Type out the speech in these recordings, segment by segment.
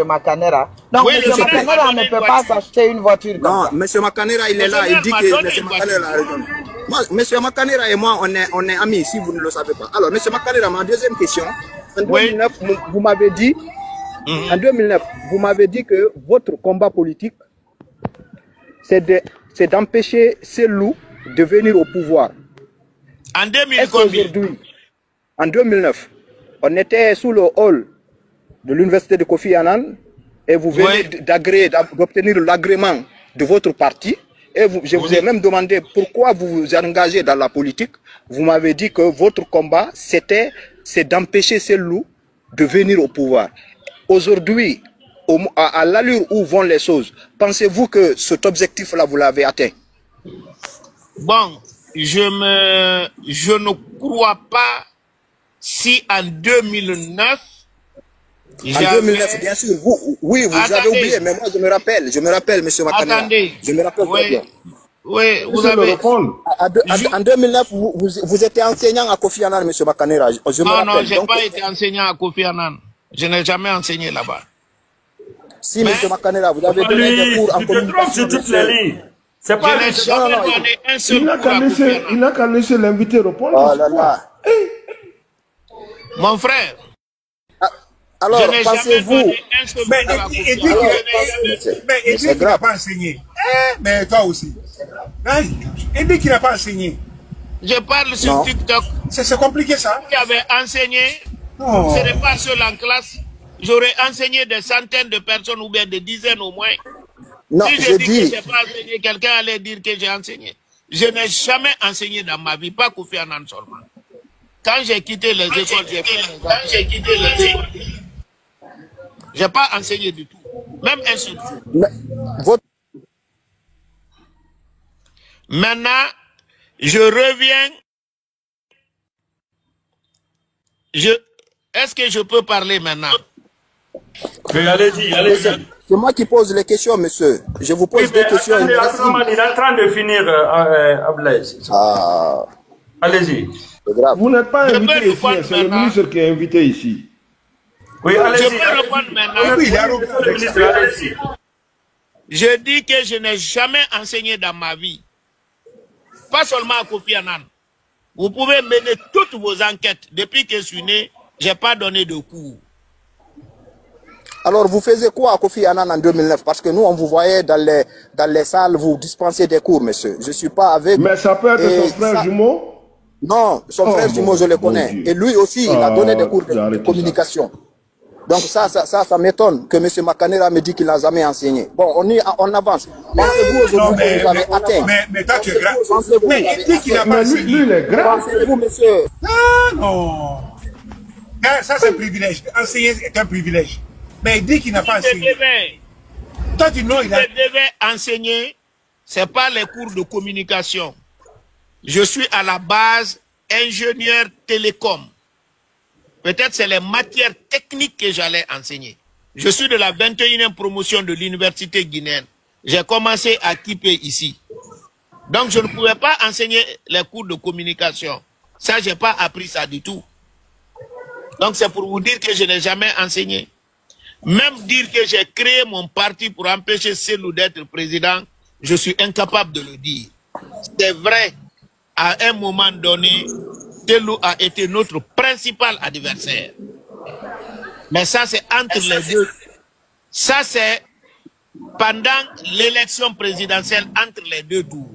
M. Makanera. Donc, oui, M. Makanera ne peut pas s'acheter une voiture comme ça. Non, M. Makanera, il est là, il dit que M. Makanera a raison. Moi, M. Makanera et moi, on est amis, si vous ne le savez pas. Alors, M. Makanera, ma deuxième question. En 2009, vous m'avez dit, en 2009, vous m'avez dit que votre combat politique, c'est d'empêcher ces loups de venir au pouvoir. En 2000 combien? En 2009, on était sous le hall de l'université de Kofi Annan et vous venez d'obtenir l'agrément de votre parti. Et je vous ai même demandé pourquoi vous vous engagez dans la politique. Vous m'avez dit que votre combat, c'est d'empêcher ces loups de venir au pouvoir. Aujourd'hui, à l'allure où vont les choses, pensez-vous que cet objectif-là, vous l'avez atteint? Bon, je ne crois pas si en 2009... En 2009, bien sûr, vous avez oublié, mais moi je me rappelle, M. Makanera. Attendez. Je me rappelle très bien. Oui, vous avez... En 2009, vous étiez enseignant à Kofi Annan, M. Makanera. Non, je n'ai pas été enseignant à Kofi Annan. Je n'ai jamais enseigné là-bas. Si, M. Makanera, vous avez donné des cours en communication. C'est pas je n'ai jamais donné un seul cours à Kofi Annan. Il n'a qu'à laisser l'invité répondre. Oh là là. Mon frère. Alors, pensez-vous... Mais il dit qu'il n'a pas enseigné. Mais toi aussi. Il dit qu'il n'a pas enseigné. Je parle sur TikTok. C'est compliqué ça. Si j'avais enseigné, ce n'est pas seul en classe. J'aurais enseigné des centaines de personnes ou bien des dizaines au moins. Non, si je dis que je n'ai pas enseigné, quelqu'un allait dire que j'ai enseigné. Je n'ai jamais enseigné dans ma vie, pas Kofi Annan seulement. Quand j'ai quitté les écoles, j'ai fait les écoles. Je n'ai pas enseigné du tout. Même un seul jour. Maintenant, je reviens. Est-ce que je peux parler maintenant? Oui, allez-y, allez-y. C'est moi qui pose les questions, monsieur. Je vous pose des questions. Il est en train de finir, Ablaïs. Allez-y. Vous n'êtes pas invité ici, c'est le ministre qui est invité ici. Oui, allez-y. Je peux répondre maintenant. Je dis que je n'ai jamais enseigné dans ma vie. Pas seulement à Kofi Annan. Vous pouvez mener toutes vos enquêtes. Depuis que je suis né, je n'ai pas donné de cours. Alors, vous faisiez quoi à Kofi Annan en 2009? Parce que nous, on vous voyait dans les salles, vous dispenser des cours, monsieur. Je ne suis pas avec... Mais ça peut être son frère jumeau? Non, son frère jumeau, je le connais. Et lui aussi, il a donné des cours de communication. Donc ça m'étonne que M. Makanera me dit qu'il n'a jamais enseigné. Bon, on avance. Pensez-vous aujourd'hui que vous avez atteint? Mais toi, tu es grand. Pensez-vous? Mais il dit qu'il n'a pas enseigné. Lui, il est grand. Pensez-vous, monsieur? Ah non. Ça, c'est un privilège. Enseigner est un privilège. Mais il dit qu'il n'a pas enseigné. Toi, tu know, il a... Je devais enseigner, ce n'est pas les cours de communication. Je suis à la base ingénieur télécom. Peut-être c'est les matières techniques que j'allais enseigner. Je suis de la 21e promotion de l'université guinéenne. J'ai commencé à Kipé ici. Donc je ne pouvais pas enseigner les cours de communication. Ça, je n'ai pas appris ça du tout. Donc c'est pour vous dire que je n'ai jamais enseigné. Même dire que j'ai créé mon parti pour empêcher Selou d'être président, je suis incapable de le dire. C'est vrai, à un moment donné, Selou a été notre principal adversaire. Mais ça, c'est entre les deux. Ça, c'est pendant l'élection présidentielle entre les deux tours.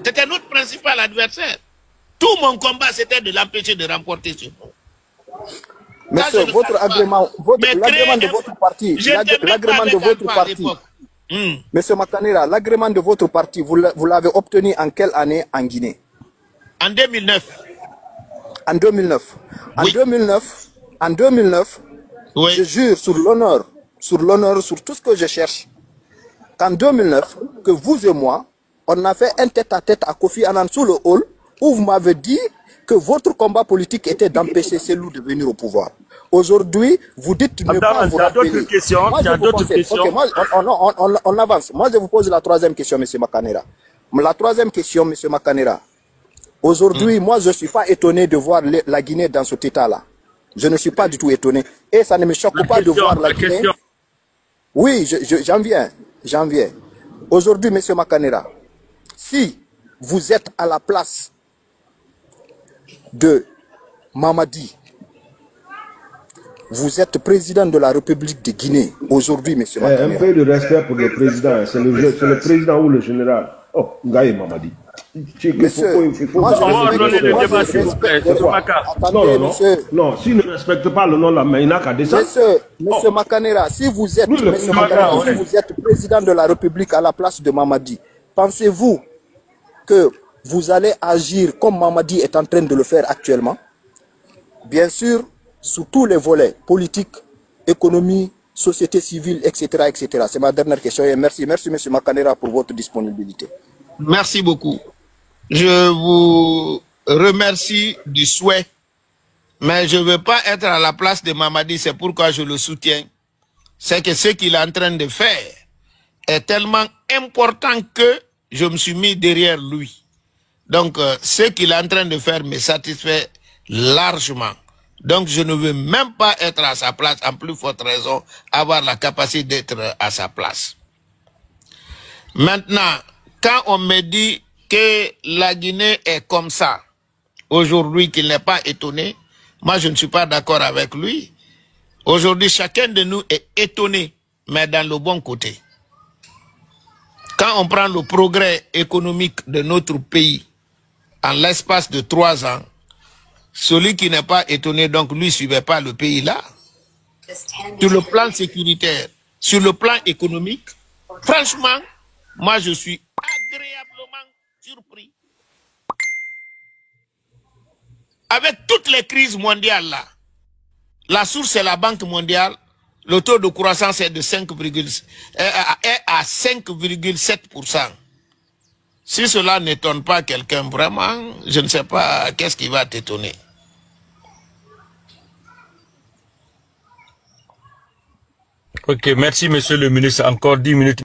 C'était notre principal adversaire. Tout mon combat, c'était de l'empêcher de remporter ce tour. Monsieur, votre agrément, l'agrément de votre parti, l'agrément de votre parti, Monsieur Makanera, l'agrément de votre parti, vous l'avez obtenu en quelle année en Guinée? En 2009. En 2009. Oui. En 2009, oui. Je jure sur l'honneur, sur tout ce que je cherche, qu'en 2009, que vous et moi, on a fait un tête-à-tête à Kofi Annan sous le hall, où vous m'avez dit que votre combat politique était d'empêcher Selou de venir au pouvoir. Aujourd'hui, vous dites ne pas vous rappeler. D'autres questions. Moi, okay, moi, on avance. Moi, je vous pose la troisième question, M. Makanera. La troisième question, M. Makanera. Aujourd'hui, moi, je ne suis pas étonné de voir la Guinée dans cet état-là. Je ne suis pas du tout étonné. Et ça ne me choque pas de voir la Guinée. Oui, j'en viens. Aujourd'hui, M. Makanera, si vous êtes à la place de Mamadi, vous êtes président de la République de Guinée, aujourd'hui, M. Makanera. Un peu de respect pour le président. C'est le président ou le général. Oh, Ngaï Mamadi. Monsieur, moi je respecte. Non, s'il ne respecte pas le nom de la main, il n'a qu'à descendre. Monsieur Makanera, si vous êtes, président de la République à la place de Mamadi, pensez-vous que vous allez agir comme Mamadi est en train de le faire actuellement? Bien sûr, sous tous les volets, politique, économie, société civile, etc. etc. C'est ma dernière question et merci M. Makanera pour votre disponibilité. Merci beaucoup. Je vous remercie du souhait, mais je ne veux pas être à la place de Mamadi, c'est pourquoi je le soutiens. C'est que ce qu'il est en train de faire est tellement important que je me suis mis derrière lui. Donc, ce qu'il est en train de faire me satisfait largement. Donc, je ne veux même pas être à sa place, en plus forte raison, avoir la capacité d'être à sa place. Maintenant, quand on me dit que la Guinée est comme ça, aujourd'hui qu'il n'est pas étonné, moi je ne suis pas d'accord avec lui. Aujourd'hui, chacun de nous est étonné, mais dans le bon côté. Quand on prend le progrès économique de notre pays, en l'espace de 3 ans, celui qui n'est pas étonné, donc lui ne suivait pas le pays là. Sur le plan sécuritaire, sur le plan économique, franchement, moi je suis agréablement surpris. Avec toutes les crises mondiales là, la source c'est la Banque mondiale, le taux de croissance est de 5,7%. Si cela n'étonne pas quelqu'un vraiment, je ne sais pas qu'est-ce qui va t'étonner. Ok, merci monsieur le ministre. Encore 10 minutes.